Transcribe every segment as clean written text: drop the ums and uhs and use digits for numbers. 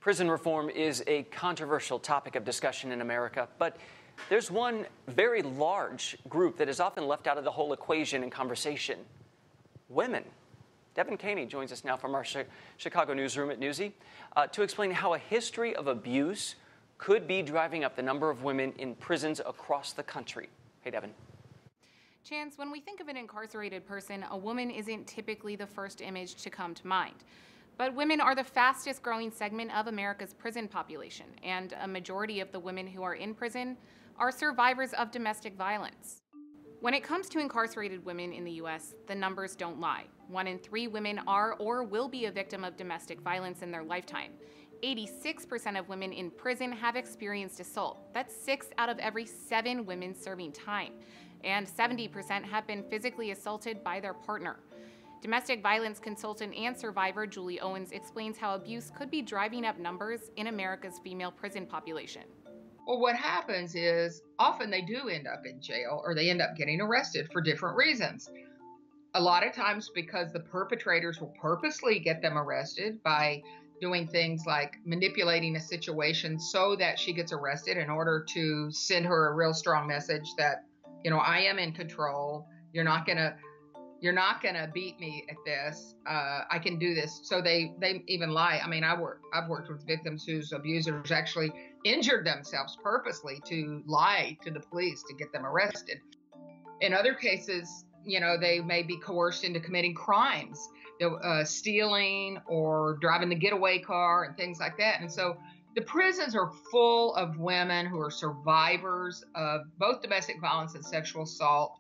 Prison reform is a controversial topic of discussion in America, but there's one very large group that is often left out of the whole equation and conversation: women. Devin Caney joins us now from our Chicago newsroom at Newsy to explain how a history of abuse could be driving up the number of women in prisons across the country. Hey, Devin. Chance, when we think of an incarcerated person, a woman isn't typically the first image to come to mind. But women are the fastest growing segment of America's prison population, and a majority of the women who are in prison are survivors of domestic violence. When it comes to incarcerated women in the U.S., the numbers don't lie. 1 in 3 women are or will be a victim of domestic violence in their lifetime. 86% of women in prison have experienced assault. That's 6 out of every 7 women serving time. And 70% have been physically assaulted by their partner. Domestic violence consultant and survivor Julie Owens explains how abuse could be driving up numbers in America's female prison population. Well, what happens is often they do end up in jail, or they end up getting arrested for different reasons. A lot of times because the perpetrators will purposely get them arrested by doing things like manipulating a situation so that she gets arrested in order to send her a real strong message that, I am in control. You're not gonna beat me at this. I can do this. So they even lie. I mean, I've worked with victims whose abusers actually injured themselves purposely to lie to the police to get them arrested. In other cases, they may be coerced into committing crimes, stealing or driving the getaway car and things like that. And so the prisons are full of women who are survivors of both domestic violence and sexual assault,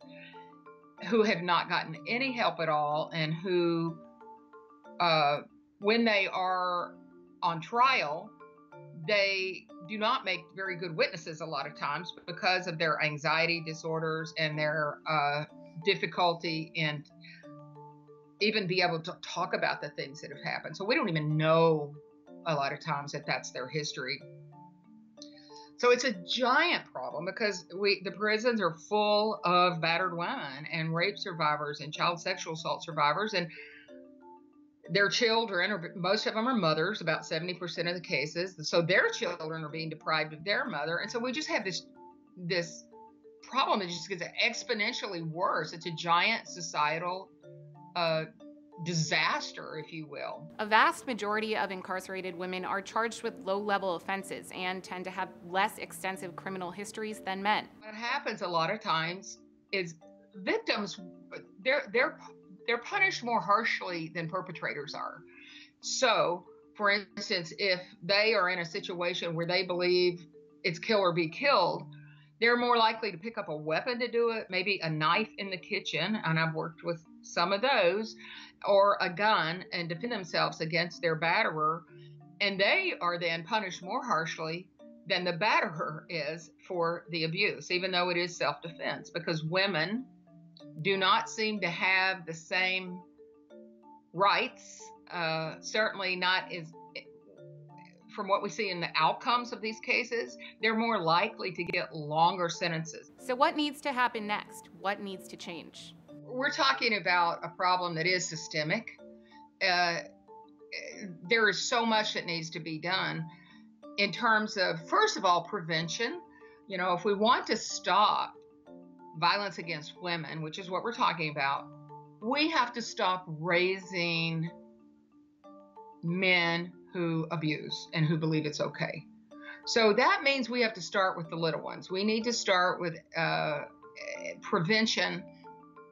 who have not gotten any help at all, and who, when they are on trial, they do not make very good witnesses a lot of times because of their anxiety disorders and their difficulty in even be able to talk about the things that have happened. So we don't even know a lot of times that that's their history. So it's a giant problem because the prisons are full of battered women and rape survivors and child sexual assault survivors, and their children, or most of them are mothers, about 70% of the cases. So their children are being deprived of their mother. And so we just have this problem that just gets exponentially worse. It's a giant societal disaster, if you will. A vast majority of incarcerated women are charged with low-level offenses and tend to have less extensive criminal histories than men. What happens a lot of times is victims, they're punished more harshly than perpetrators are. So, for instance, if they are in a situation where they believe it's kill or be killed, they're more likely to pick up a weapon to do it, maybe a knife in the kitchen, and I've worked with some of those, or a gun, and defend themselves against their batterer. And they are then punished more harshly than the batterer is for the abuse, even though it is self-defense, because women do not seem to have the same rights, certainly not as, from what we see in the outcomes of these cases, they're more likely to get longer sentences. So what needs to happen next? What needs to change? We're talking about a problem that is systemic. There is so much that needs to be done in terms of, first of all, prevention. If we want to stop violence against women, which is what we're talking about, we have to stop raising men who abuse and who believe it's okay. So that means we have to start with the little ones. We need to start with prevention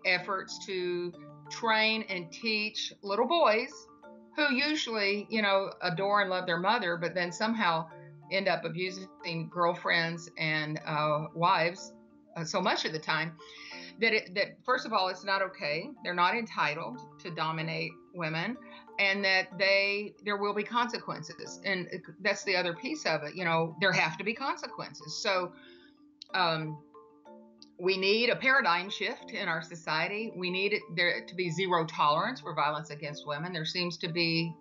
efforts to train and teach little boys who usually, adore and love their mother, but then somehow end up abusing girlfriends and wives so much of the time, that first of all, it's not okay. They're not entitled to dominate women, and that there will be consequences. And that's the other piece of it. There have to be consequences. So we need a paradigm shift in our society. We need there to be zero tolerance for violence against women. There seems to be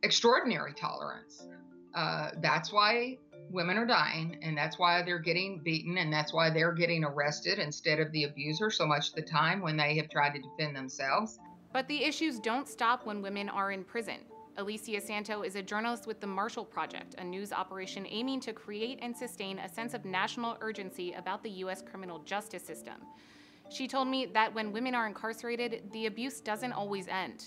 extraordinary tolerance. That's why women are dying, and that's why they're getting beaten, and that's why they're getting arrested instead of the abuser so much of the time when they have tried to defend themselves. But the issues don't stop when women are in prison. Alicia Santo is a journalist with the Marshall Project, a news operation aiming to create and sustain a sense of national urgency about the U.S. criminal justice system. She told me that when women are incarcerated, the abuse doesn't always end.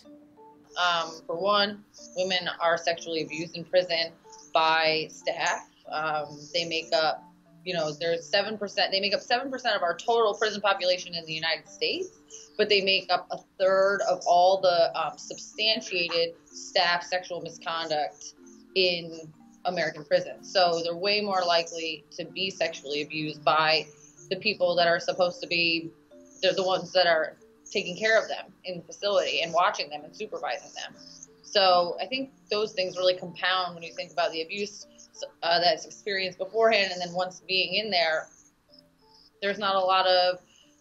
For one, women are sexually abused in prison by staff. They make up, there's 7%. They make up 7% of our total prison population in the United States, but they make up a third of all the substantiated staff sexual misconduct in American prisons. So they're way more likely to be sexually abused by the people that are supposed to be, they're the ones that are taking care of them in the facility and watching them and supervising them. So I think those things really compound when you think about the abuse that's experienced beforehand, and then once being in there, there's not a lot of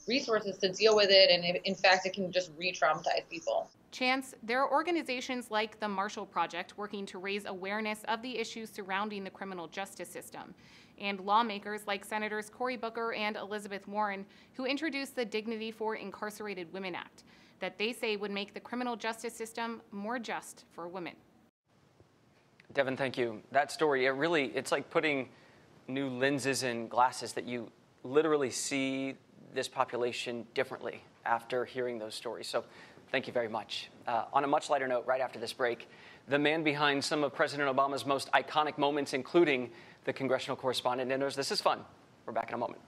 resources to deal with it, and in fact, it can just re-traumatize people. Chance, there are organizations like the Marshall Project working to raise awareness of the issues surrounding the criminal justice system, and lawmakers like Senators Cory Booker and Elizabeth Warren, who introduced the Dignity for Incarcerated Women Act, that they say would make the criminal justice system more just for women. Devin, thank you. That story, it's like putting new lenses in glasses that you literally see this population differently after hearing those stories. So thank you very much. On a much lighter note, right after this break, the man behind some of President Obama's most iconic moments, including the congressional correspondent. And this is fun. We're back in a moment.